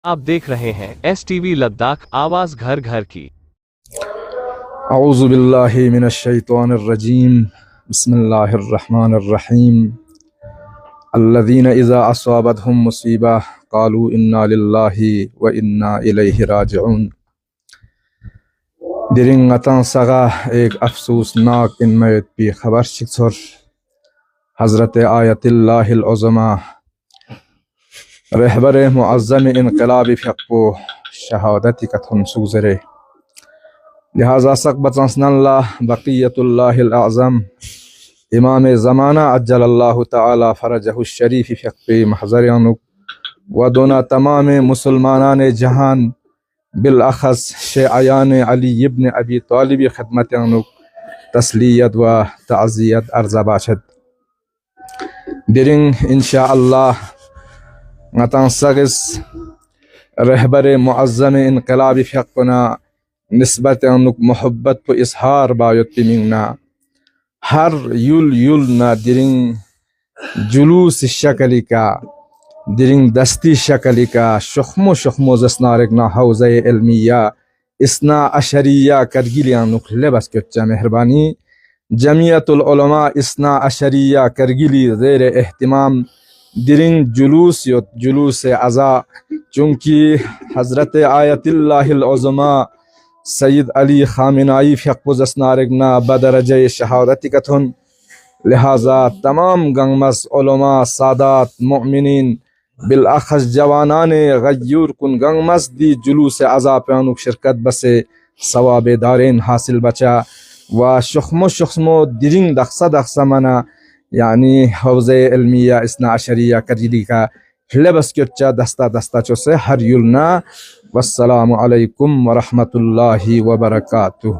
आप देख रहे हैं STV लद्दाख, आवाज घर घर की। अऊज़ु बिल्लाहि मिनश शैतानिर रजीम बिस्मिल्लाहिर रहमानिर रहीम अल्लज़ीना इज़ा अस्वाबतहुम मुसीबा क़ालू इन्ना लिल्लाहि व इन्ना इलैहि राजिऊन। दिरिंगतां सगा एक अफसोसनाक इनमें भी खबर शिक्सर हज़रत आयतुल्लाहिल उज़मा रहबर मुअज़्ज़म इनक़लाबी फ़िक़्पो शहादती कथन सुगज़रे लिहाजा सक बचंसनल्ला बक़ियतुल्लाहिल आज़म इमाम ज़माना अज्जलल्लाहु तआला फ़रजहु शरीफ़ फ़िक़्पे महज़रियानुक व दोना तमाम मुसलमानान जहान बिलअख़स शेआयान अली इब्न अबी तालिब खिदमतानुक तस्लियत व तअज़ियत अर्ज़ा बाशद। दिरिंग इंशाअल्लाह ngatan sagis रहबर मुअज़्ज़म इनक़लाबी फ़िक़्पना निस्बत अनुक मोहब्बत व इजहार बायत पिमिंगना हर युल ना दिरिंग जुलूस शक्ली का दिरिंग दस्ती शक्ली का शख्मो जस्नारक ना हौज़े इल्मिया इसना अशरिया करगिलियानुक लेबस कच्चा मेहरबानी जमियतुल उलमा इसना अशरिया करगिली ज़ेर एहतिमाम दिरिंग जुलूस अज़ा चूँकि हज़रत आयतुल्लाहिल उज़मा सैयद अली ख़ामेनाई फ़िक़्पो जस्नारगना बदरजे शहादती कथन लिहाजा तमाम गंगमस उलमा सादात मुअमिनीन बिलअख़स जवानाने गय्यूर कुन गंगमस दी जुलूस अज़ा पे शिरकत बसे सवाब दारेन हासिल बचा व शख्मो दिरिंग दख्सा मना यानी हौज़े इल्मिया इसना अशरिया करगिली का लेबस क्योच्चा दस्ता चोसे हर युलना वस्सलामु अलैकुम व रहमतुल्लाहि व बरकातुहू।